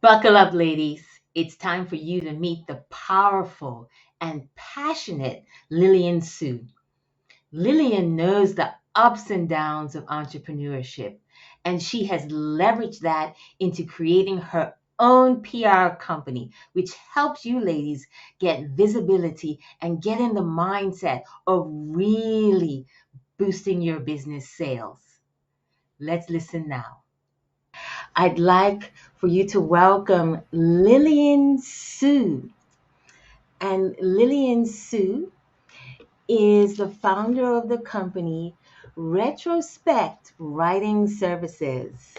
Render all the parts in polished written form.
Buckle up, ladies. It's time for you to meet the powerful and passionate Lilian Sue. Lilian knows the ups and downs of entrepreneurship, and she has leveraged that into creating her own PR company, which helps you ladies get visibility and get in the mindset of really boosting your business sales. Let's listen now. I'd like for you to welcome Lilian Sue. And Lilian Sue is the founder of the company Retrospect Writing Services.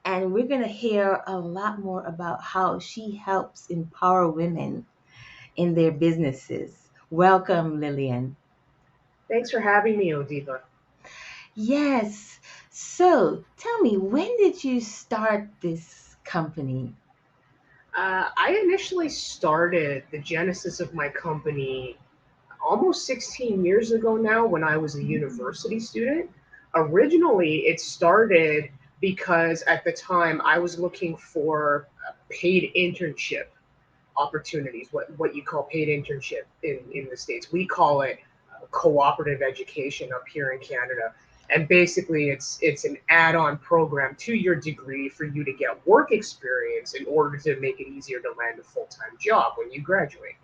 And we're going to hear a lot more about how she helps empower women in their businesses. Welcome, Lilian. Thanks for having me, Odiva. Yes. So tell me, when did you start this company? I initially started the genesis of my company almost 16 years ago now when I was a university student. Originally, it started because at the time I was looking for paid internship opportunities, what you call paid internship in the States. We call it cooperative education up here in Canada. And basically it's an add-on program to your degree for you to get work experience in order to make it easier to land a full-time job when you graduate.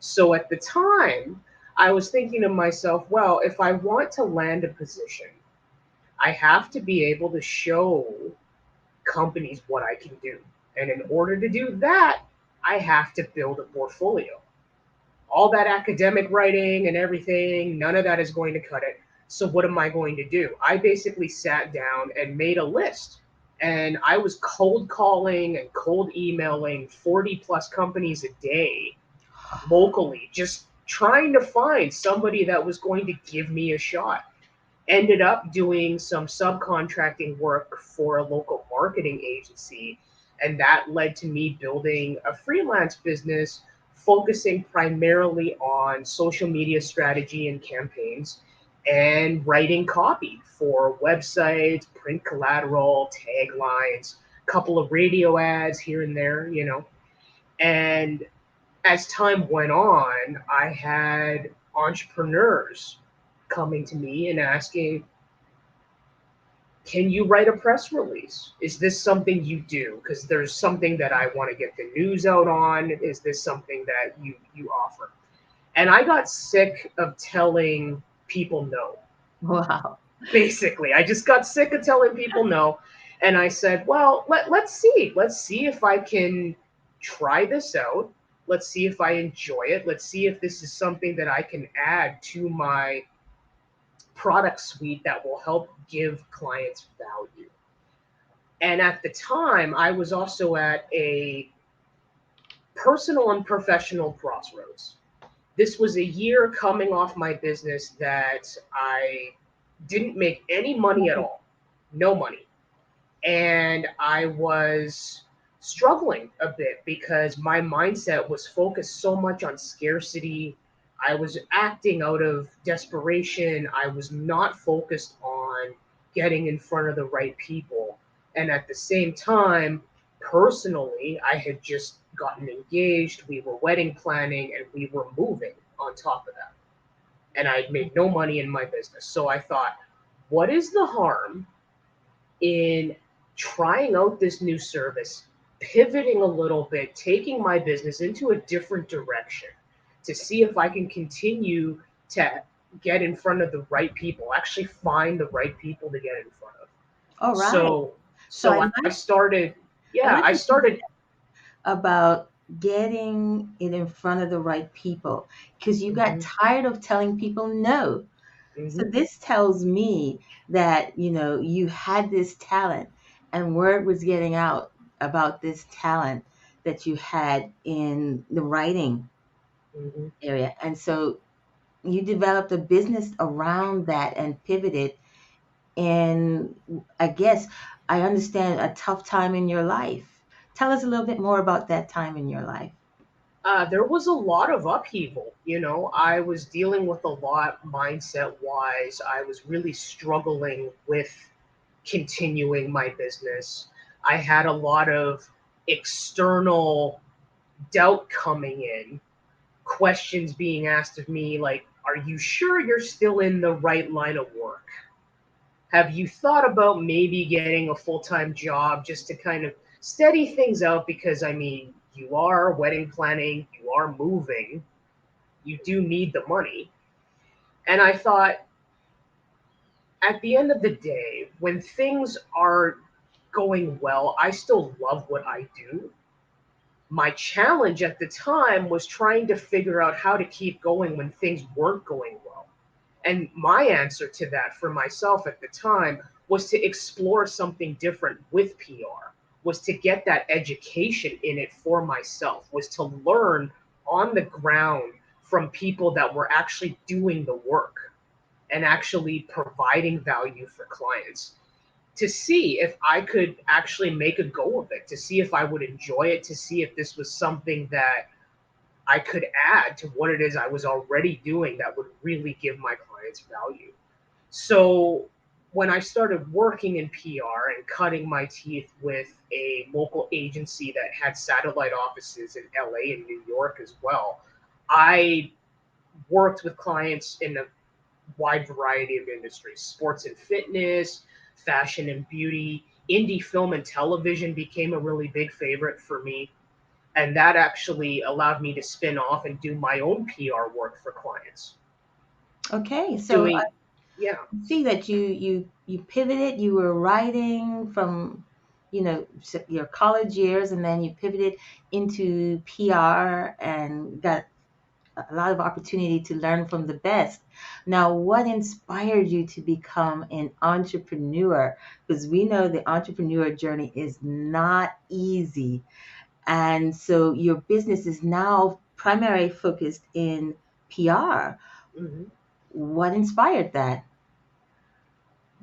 So at the time, I was thinking to myself, well, if I want to land a position, I have to be able to show companies what I can do. And in order to do that, I have to build a portfolio. All that academic writing and everything, none of that is going to cut it. So what am I going to do? I basically sat down and made a list. And I was cold calling and cold emailing 40 plus companies a day locally, just trying to find somebody that was going to give me a shot. Ended up doing some subcontracting work for a local marketing agency, and that led to me building a freelance business focusing primarily on social media strategy and campaigns and writing copy for websites, print collateral, taglines, a couple of radio ads here and there. And as time went on, I had entrepreneurs coming to me and asking, can you write a press release? Is this something you do? Because there's something that I want to get the news out on. Is this something that you offer? And I got sick of telling people no. Wow. Basically, I just got sick of telling people no. And I said, well, let's see. Let's see if I can try this out. Let's see if I enjoy it. Let's see if this is something that I can add to my product suite that will help give clients value. And at the time, I was also at a personal and professional crossroads. This was a year coming off my business that I didn't make any money at all, no money. And I was struggling a bit because my mindset was focused so much on scarcity. I was acting out of desperation. I was not focused on getting in front of the right people. And at the same time, personally, I had just gotten engaged. We were wedding planning and we were moving on top of that. And I'd made no money in my business. So I thought, what is the harm in trying out this new service, pivoting a little bit, taking my business into a different direction to see if I can continue to get in front of the right people, actually find the right people to get in front of. All right. So So so I started I yeah, like I what you said started about getting it in front of the right people because you got mhm, tired of telling people no. So mhm, this tells me that, you had this talent and word was getting out about this talent that you had in the writing mhm. area. And so you developed a business around that and pivoted. And I guess I understand a tough time in your life. Tell us a little bit more about that time in your life. There was a lot of upheaval. I was dealing with a lot mindset wise. I was really struggling with continuing my business. I had a lot of external doubt coming in, questions being asked of me like, are you sure you're still in the right line of work? Have you thought about maybe getting a full-time job just to kind of steady things out? Because, I mean, you are wedding planning, you are moving, you do need the money. And I thought, at the end of the day, when things are going well, I still love what I do. My challenge at the time was trying to figure out how to keep going when things weren't going well. And my answer to that for myself at the time was to explore something different with PR, was to get that education in it for myself, was to learn on the ground from people that were actually doing the work and actually providing value for clients, to see if I could actually make a go of it, to see if I would enjoy it, to see if this was something that I could add to what it is I was already doing that would really give my clients value. So when I started working in PR and cutting my teeth with a local agency that had satellite offices in LA and New York as well, I worked with clients in a wide variety of industries: sports and fitness, fashion and beauty. Indie film and television became a really big favorite for me. And that actually allowed me to spin off and do my own PR work for clients. Okay, so I Doing, yeah. see that you pivoted. You were writing from, your college years, and then you pivoted into PR and got a lot of opportunity to learn from the best. Now, what inspired you to become an entrepreneur? Because we know the entrepreneur journey is not easy. And so your business is now primarily focused in PR. Mhm. What inspired that?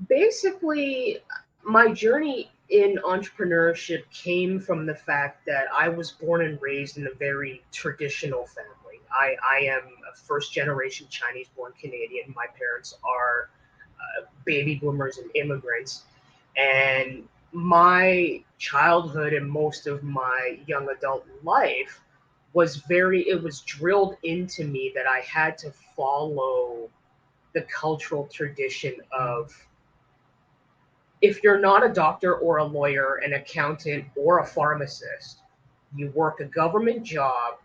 Basically, my journey in entrepreneurship came from the fact that I was born and raised in a very traditional family. I am a first generation Chinese born Canadian. My parents are baby boomers and immigrants. And my childhood and most of my young adult life it was drilled into me that I had to follow the cultural tradition of, if you're not a doctor or a lawyer, an accountant, or a pharmacist, you work a government job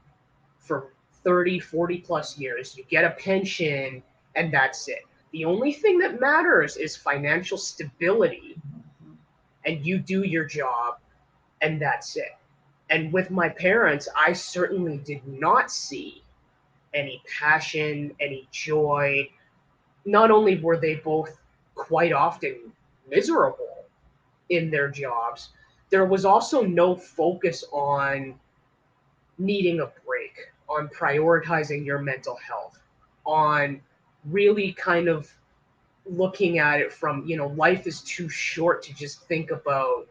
for 30, 40 plus years, you get a pension, and that's it. The only thing that matters is financial stability, and you do your job, and that's it. And with my parents, I certainly did not see any passion, any joy. Not only were they both quite often miserable in their jobs, there was also no focus on needing a break, on prioritizing your mental health, on really kind of looking at it from, life is too short to just think about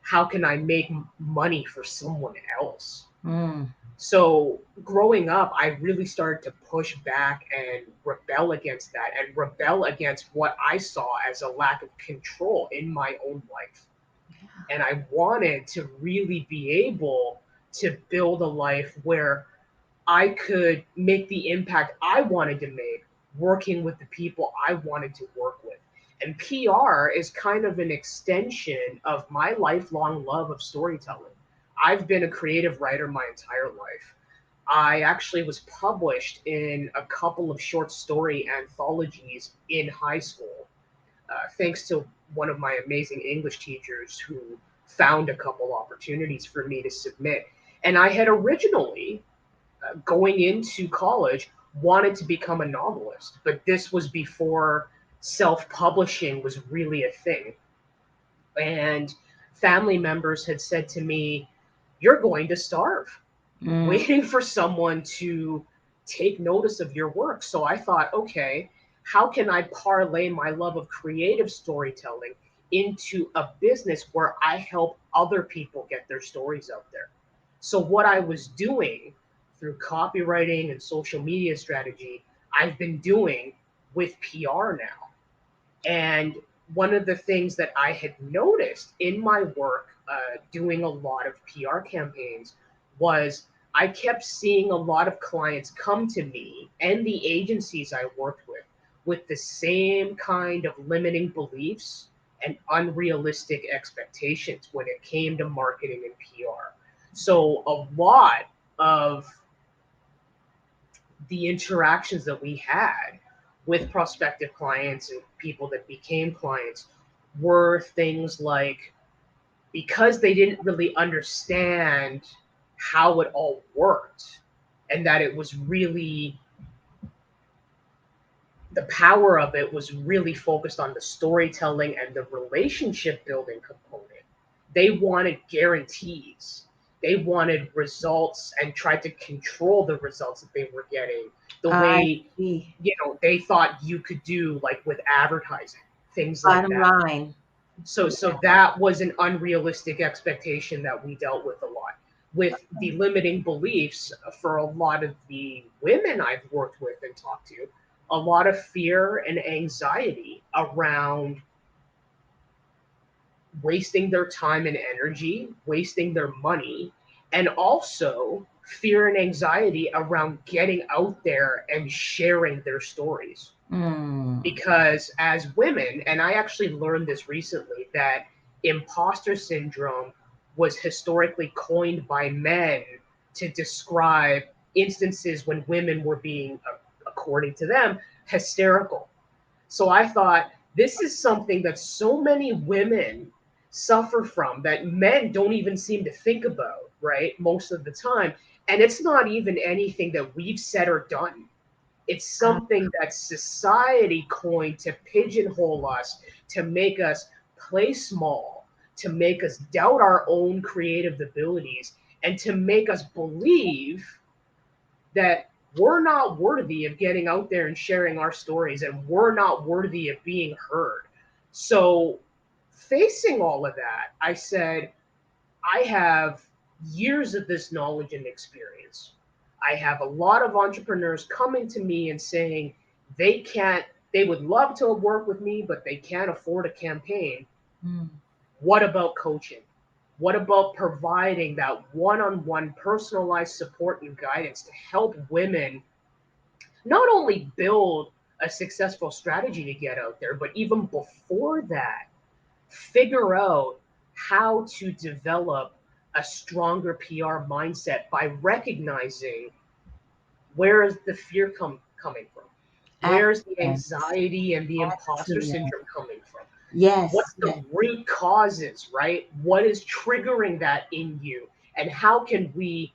how can I make money for someone else. Mm, So growing up, I really started to push back and rebel against that, and rebel against what I saw as a lack of control in my own life. And I wanted to really be able to build a life where I could make the impact I wanted to make, working with the people I wanted to work with. And PR is kind of an extension of my lifelong love of storytelling. I've been a creative writer my entire life. I actually was published in a couple of short story anthologies in high school, thanks to one of my amazing English teachers who found a couple opportunities for me to submit. And I had originally, going into college, wanted to become a novelist, but this was before self-publishing was really a thing. And family members had said to me, "You're going to starve mm, waiting for someone to take notice of your work." So I thought, okay, how can I parlay my love of creative storytelling into a business where I help other people get their stories out there? So what I was doing through copywriting and social media strategy, I've been doing with PR now. And one of the things that I had noticed in my work doing a lot of PR campaigns was I kept seeing a lot of clients come to me and the agencies I worked with the same kind of limiting beliefs and unrealistic expectations when it came to marketing and PR. So a lot of the interactions that we had with prospective clients and people that became clients were things like, because they didn't really understand how it all worked and that it was really, the power of it was really focused on the storytelling and the relationship building component. They wanted guarantees. They wanted results and tried to control the results that they were getting the I way, see. they thought you could do, like with advertising, things like Bottom that. line. So that was an unrealistic expectation that we dealt with a lot. With the limiting beliefs for a lot of the women I've worked with and talked to, a lot of fear and anxiety around wasting their time and energy, wasting their money, and also fear and anxiety around getting out there and sharing their stories. Mm. Because as women, and I actually learned this recently, that imposter syndrome was historically coined by men to describe instances when women were being, according to them, hysterical. So I thought, this is something that so many women suffer from that men don't even seem to think about, right? Most of the time. And it's not even anything that we've said or done. It's Ah, something that society coined to pigeonhole us, to make us play small, to make us doubt our own creative abilities, and to make us believe that we're not worthy of getting out there and sharing our stories, and we're not worthy of being heard. So, facing all of that, I said, I have years of this knowledge and experience. I have a lot of entrepreneurs coming to me and saying they would love to work with me, but they can't afford a campaign. mm. What about coaching? What about providing that one on one personalized support and guidance to help women not only build a successful strategy to get out there, but even before that, figure out how to develop a stronger PR mindset by recognizing where is the fear coming from? Where's the Excellent. anxiety and the imposter Excellent. syndrome coming from? Yes, What's yes. the root causes, right? What is triggering that in you? And how can we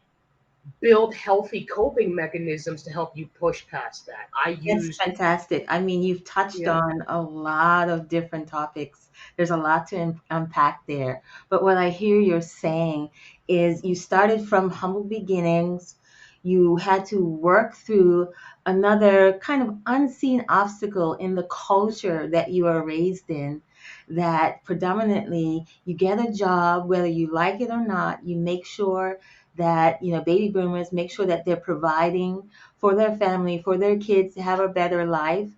build healthy coping mechanisms to help you push past that? I That's use, fantastic. I mean, you've touched yeah, on a lot of different topics. There's a lot to unpack there. But what I hear you're saying is you started from humble beginnings. You had to work through another kind of unseen obstacle in the culture that you are raised in, that predominantly you get a job, whether you like it or not, you make sure that, baby boomers make sure that they're providing for their family, for their kids to have a better life,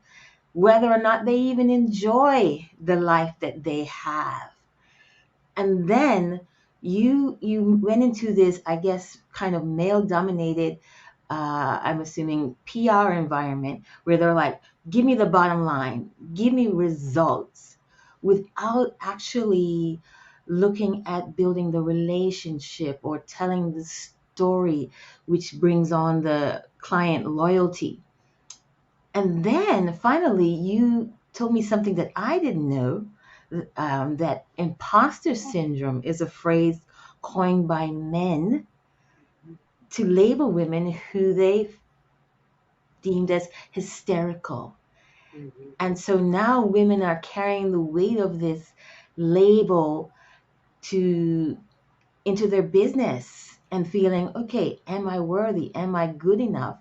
whether or not they even enjoy the life that they have. And then you went into this, I guess, kind of male dominated, I'm assuming, PR environment where they're like, give me the bottom line, give me results, without actually looking at building the relationship or telling the story, which brings on the client loyalty. And then finally, you told me something that I didn't know, that imposter syndrome is a phrase coined by men to label women who they deemed as hysterical. mhm. And so now women are carrying the weight of this label to into their business and feeling, okay, am I worthy? Am I good enough?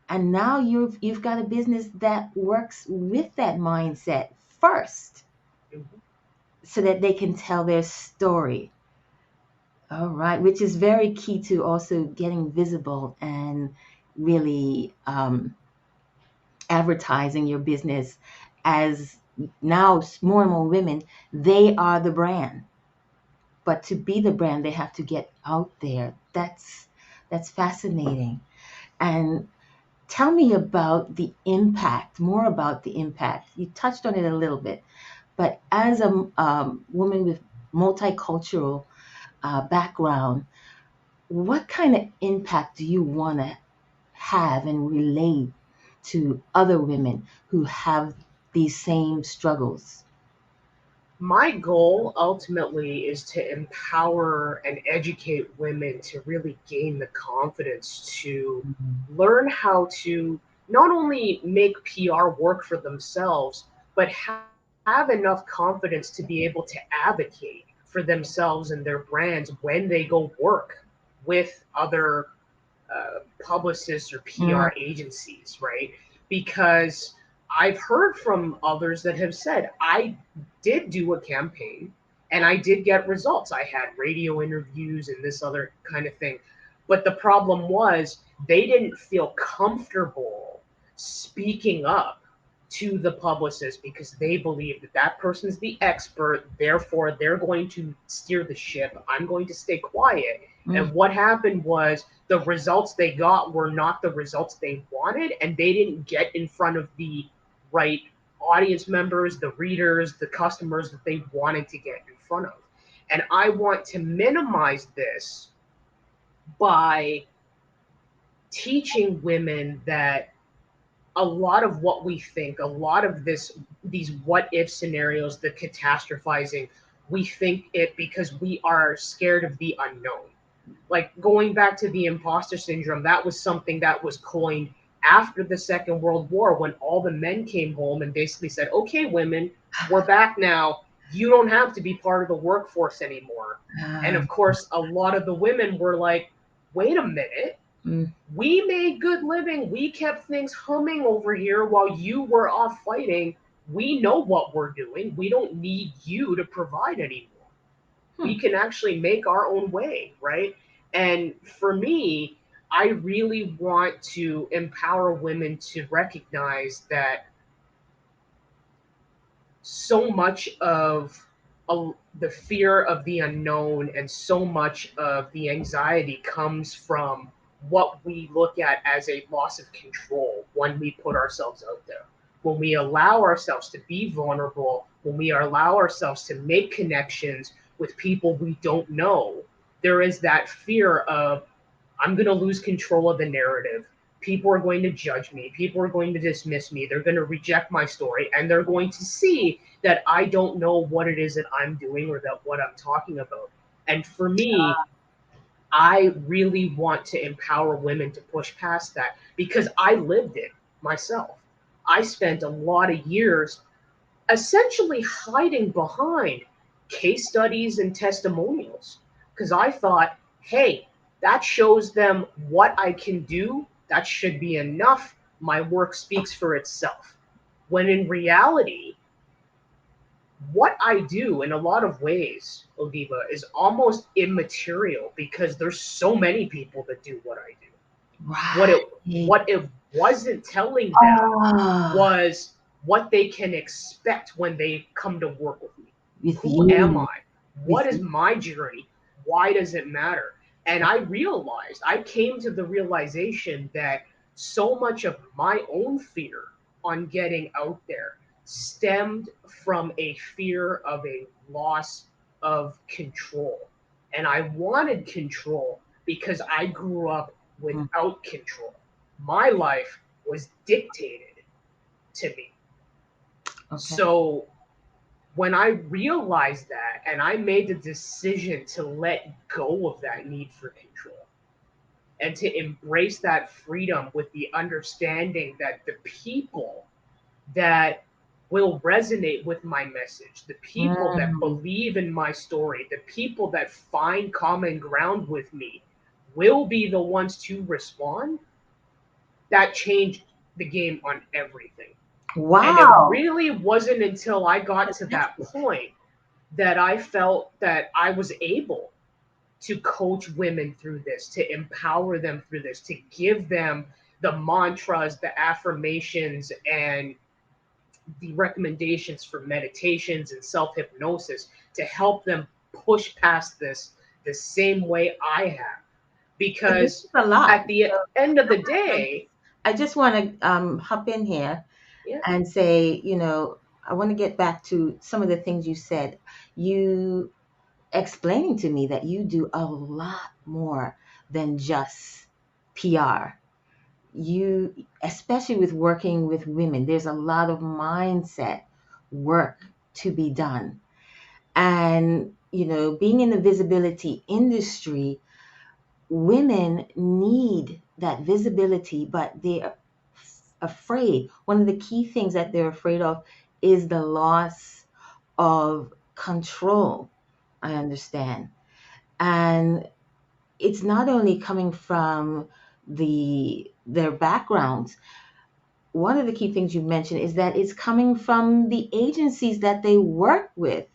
And now you've got a business that works with that mindset first Mhm. so that they can tell their story. All right, which is very key to also getting visible and really advertising your business, as now more and more women, they are the brand. but to be the brand, they have to get out there. That's fascinating. And tell me about the impact, more about the impact. You touched on it a little bit, but as a woman with multicultural background, what kind of impact do you want to have and relate to other women who have these same struggles? My goal ultimately is to empower and educate women to really gain the confidence to Mhm. learn how to not only make PR work for themselves, but have enough confidence to be able to advocate for themselves and their brands when they go work with other publicists or Mm, PR agencies, right? Because I've heard from others that have said, I did do a campaign and I did get results. I had radio interviews and this other kind of thing. But the problem was they didn't feel comfortable speaking up to the publicist because they believe that that person's the expert. Therefore, they're going to steer the ship. I'm going to stay quiet. mm, And what happened was the results they got were not the results they wanted, and they didn't get in front of the right audience members, the readers, the customers that they wanted to get in front of. And I want to minimize this by teaching women that a lot of what we think, a lot of these what if scenarios, the catastrophizing, we think it because we are scared of the unknown. Like going back to the imposter syndrome, that was something that was coined after the Second World War when all the men came home and basically said, okay, women, we're back now. You don't have to be part of the workforce anymore. And ah, of course, a lot of the women were like, wait a minute, mm, we made good living. We kept things humming over here while you were off fighting. We know what we're doing. We don't need you to provide anymore. hmm. We can actually make our own way, right? And for me, I really want to empower women to recognize that so much of the fear of the unknown and so much of the anxiety comes from what we look at as a loss of control when we put ourselves out there. When we allow ourselves to be vulnerable, when we allow ourselves to make connections with people we don't know, there is that fear of, I'm going to lose control of the narrative. People are going to judge me. People are going to dismiss me. They're going to reject my story. And they're going to see that I don't know what it is that I'm doing or that what I'm talking about. And for me, I really want to empower women to push past that because I lived it myself. I spent a lot of years essentially hiding behind case studies and testimonials because I thought, hey, that shows them what I can do. That should be enough. My work speaks for itself. When in reality, what I do in a lot of ways, Odiva, is almost immaterial because there's so many people that do what I do. What Right. it what it wasn't telling them Ah, was what they can expect when they come to work with me. with Who am you, I? What with is you. my journey? Why does it matter? And I came to the realization that so much of my own fear on getting out there stemmed from a fear of a loss of control. And I wanted control because I grew up Mm, without control. My life was dictated to me. okay. So when I realized that and I made the decision to let go of that need for control and to embrace that freedom with the understanding that the people that will resonate with my message, the people that Mm, believe in my story, the people that find common ground with me will be the ones to respond, that changed the game on everything. And it wow. really wasn't until I got to that Fantastic. point that I felt that I was able to coach women through this, to empower them through this, to give them the mantras, the affirmations, and the recommendations for meditations and self hypnosis to help them push past this the same way I have. But this Because is a lot. at the So end of the day, I just want to hop in here yeah, and say, I want to get back to some of the things you said. You explaining to me that you do a lot more than just PR. You, especially with working with women, there's a lot of mindset work to be done. And, being in the visibility industry, women need that visibility, but they're afraid. One of the key things that they're afraid of is the loss of control. I understand. And it's not only coming from their backgrounds. One of the key things you mentioned is that it's coming from the agencies that they work with.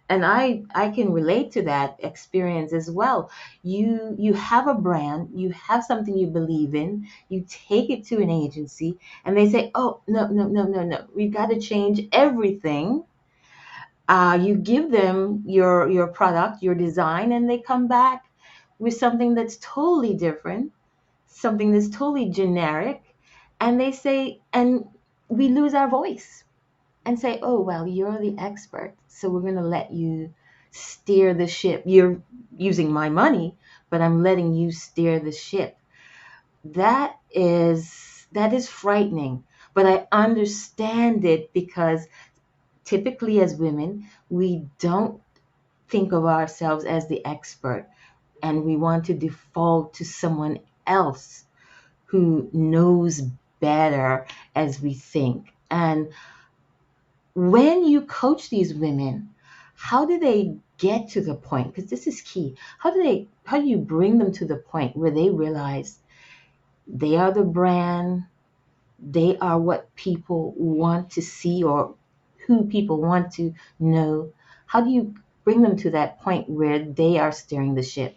And I can relate to that experience as well. You have a brand, you have something you believe in, you take it to an agency, and they say, oh, no, no, no, no, no, we've got to change everything. You give them your product, your design, and they come back with something that's totally different, something that's totally generic, and they say, and we lose our voice and say, oh, well, you're the expert, so we're going to let you steer the ship. You're using my money, but I'm letting you steer the ship. That is frightening, but I understand it because typically as women, we don't think of ourselves as the expert, and we want to default to someone else who knows better as we think. And when you coach these women, how do they get to the point? Because this is key. How do you bring them to the point where they realize they are the brand, they are what people want to see or who people want to know? How do you bring them to that point where they are steering the ship?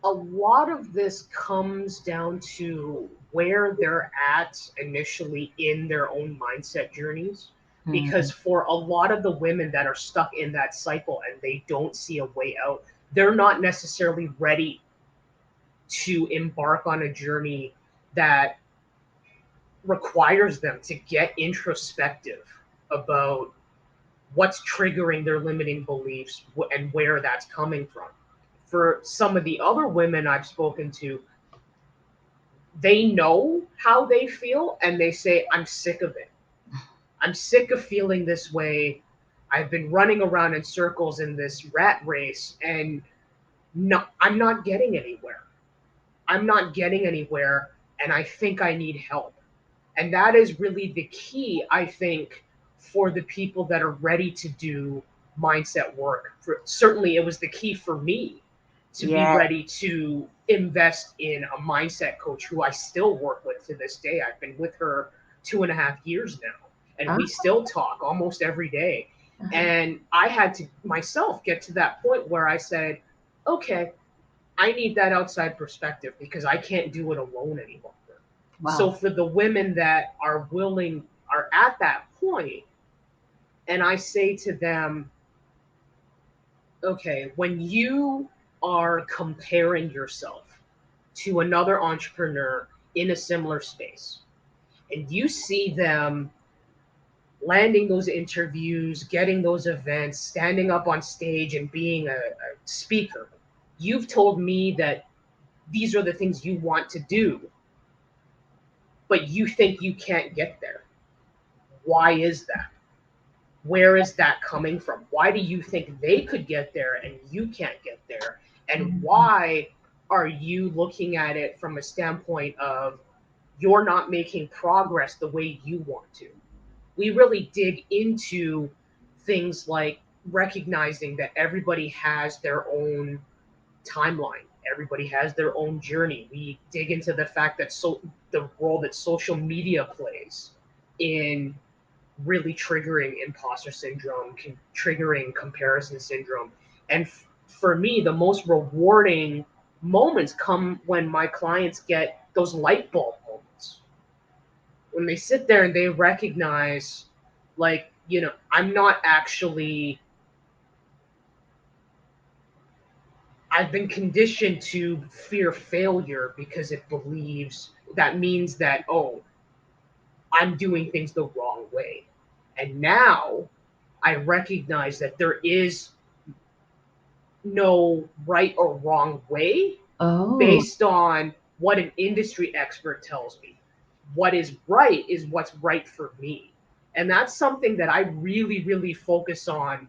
a lot of this comes down to where they're at initially in their own mindset journeys. Because Mhm. for a lot of the women that are stuck in that cycle and they don't see a way out, they're not necessarily ready to embark on a journey that requires them to get introspective about what's triggering their limiting beliefs and where that's coming from. For some of the other women I've spoken to, they know how they feel and they say, I'm sick of it. I'm sick of feeling this way. I've been running around in circles in this rat race and no, I'm not getting anywhere. I'm not getting anywhere and I think I need help. And that is really the key, I think, for the people that are ready to do mindset work. Certainly, it was the key for me to be Yeah. ready to invest in a mindset coach who I still work with to this day. I've been with her 2.5 years now, and Uh, we still talk almost every day. uh-huh. And I had to myself get to that point where I said, okay, I need that outside perspective because I can't do it alone anymore. So Wow. for the women that are willing, are at that point, and I say to them, okay, when you are comparing yourself to another entrepreneur in a similar space, and you see them landing those interviews, getting those events, standing up on stage and being a speaker, you've told me that these are the things you want to do, but you think you can't get there. Why is that? Where is that coming from? Why do you think they could get there and you can't get there? And Mhm. why are you looking at it from a standpoint of you're not making progress the way you want to? We really dig into things like recognizing that everybody has their own timeline. Everybody has their own journey. We dig into the fact that the role that social media plays in really triggering imposter syndrome, triggering comparison syndrome. And for me, the most rewarding moments come when my clients get those light bulb moments. When they sit there and they recognize, like, I'm not actually I've been conditioned to fear failure because it believes that means that, oh, I'm doing things the wrong way. And now I recognize that there is no right or wrong way Oh, based on what an industry expert tells me. What is right is what's right for me. And that's something that I really, really focus on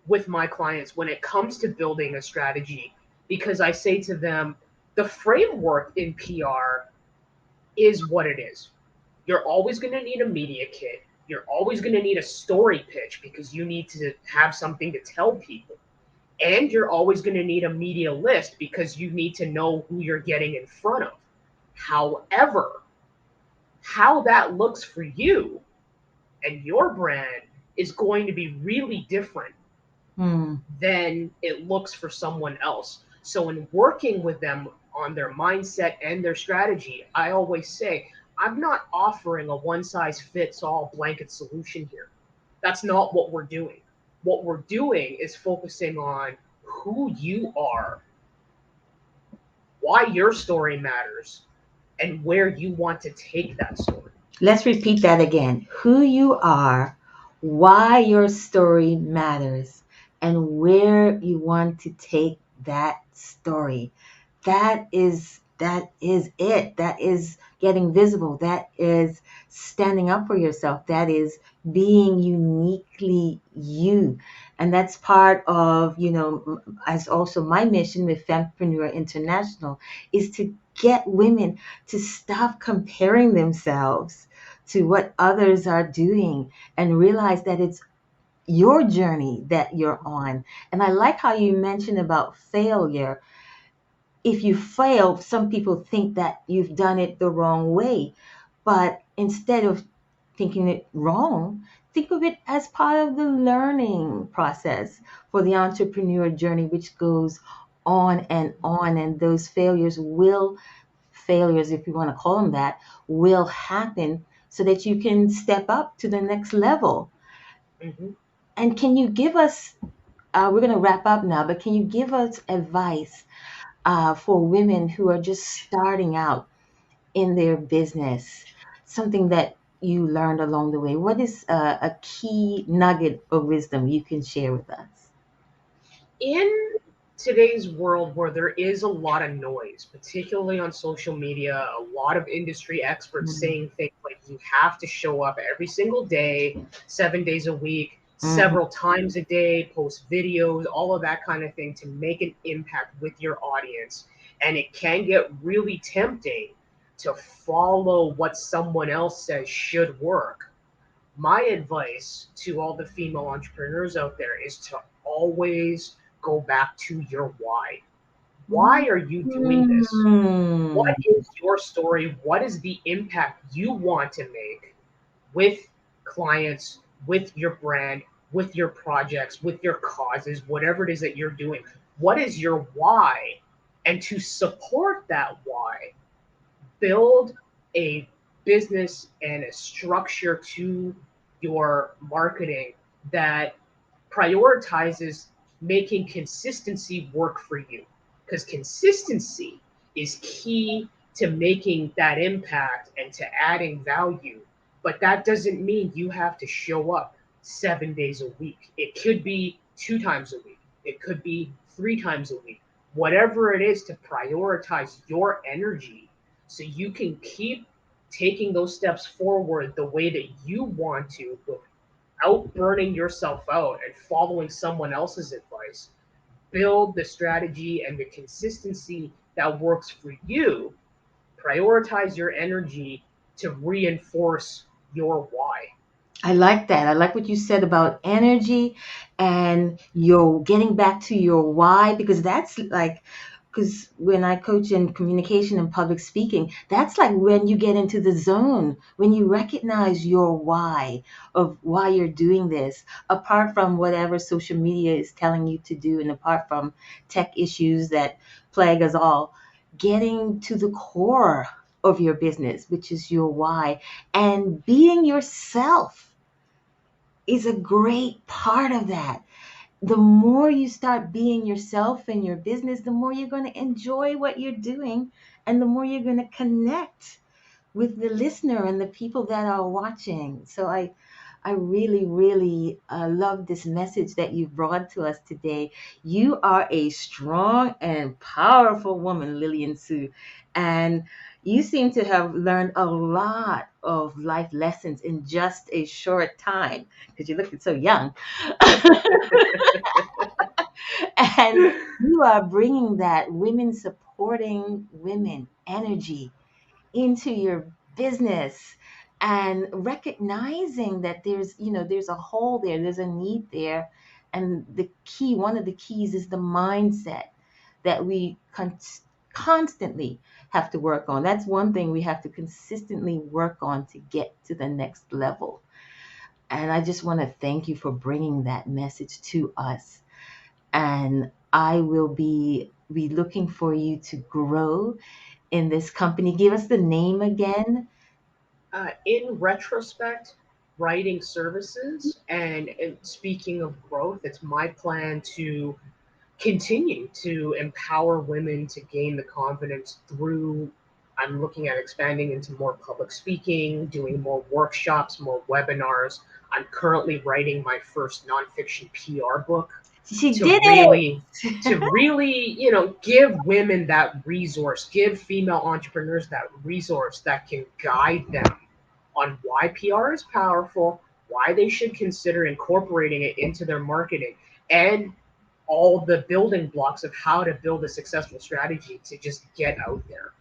with my clients when it comes to building a strategy, because I say to them, the framework in PR is what it is. You're always going to need a media kit. You're always going to need a story pitch because you need to have something to tell people. And you're always going to need a media list because you need to know who you're getting in front of. However, how that looks for you and your brand is going to be really different hmm. than it looks for someone else. So, in working with them on their mindset and their strategy, I always say, I'm not offering a one size fits all blanket solution here. That's not what we're doing. What we're doing is focusing on who you are, why your story matters, and where you want to take that story. Let's repeat that again. Who you are, why your story matters, and where you want to take that story. That is it. That is getting visible. That is standing up for yourself. That is being uniquely you. And that's part of, as also my mission with Fempreneur International is to get women to stop comparing themselves to what others are doing and realize that it's your journey that you're on. And I like how you mentioned about failure. If you fail, some people think that you've done it the wrong way. But instead of thinking it wrong, think of it as part of the learning process for the entrepreneur journey, which goes on and on. And those failures, if you want to call them that, will happen so that you can step up to the next level. Mm-hmm. And can you give us, we're going to wrap up now, but can you give us advice for women who are just starting out in their business? Something that you learned along the way. What is a key nugget of wisdom you can share with us? In today's world where there is a lot of noise, particularly on social media, a lot of industry experts Mhm. saying things like you have to show up every single day, 7 days a week, Mhm. several times a day, post videos, all of that kind of thing to make an impact with your audience. And it can get really tempting to follow what someone else says should work. My advice to all the female entrepreneurs out there is to always go back to your why. Why are you doing this? What Mm. is your story? What is the impact you want to make with clients, with your brand, with your projects, with your causes, whatever it is that you're doing? What is your why? And to support that why, build a business and a structure to your marketing that prioritizes making consistency work for you, because consistency is key to making that impact and to adding value. But that doesn't mean you have to show up 7 days a week. It could be 2 times a week, it could be 3 times a week, whatever it is, to prioritize your energy so you can keep taking those steps forward the way that you want to without burning yourself out and following someone else's advice. Build the strategy and the consistency that works for you. Prioritize your energy to reinforce your why. I like that. I like what you said about energy and your getting back to your why, because that's like, because when I coach in communication and public speaking, that's like when you get into the zone, when you recognize your why of why you're doing this, apart from whatever social media is telling you to do, and apart from tech issues that plague us all, getting to the core of your business, which is your why, and being yourself is a great part of that. the more you start being yourself in your business, the more you're going to enjoy what you're doing, and the more you're going to connect with the listener and the people that are watching. So I really, really love this message that you brought to us today. You are a strong and powerful woman, Lilian Sue, and you seem to have learned a lot of life lessons in just a short time because you're looking so young. And you are bringing that women supporting women energy into your business and recognizing that there's a hole there, there's a need there. And one of the keys is the mindset that we constantly have to work on. That's one thing we have to consistently work on to get to the next level. And I just want to thank you for bringing that message to us. And I will be looking for you to grow in this company. Give us the name again. In retrospect, writing services, and speaking of growth, it's my plan to continue to empower women to gain the confidence through. I'm looking at expanding into more public speaking, doing more workshops, more webinars. I'm currently writing my first nonfiction PR book She to did really it. give women that resource, give female entrepreneurs that resource that can guide them on why PR is powerful, why they should consider incorporating it into their marketing, and all the building blocks of how to build a successful strategy to just get out there.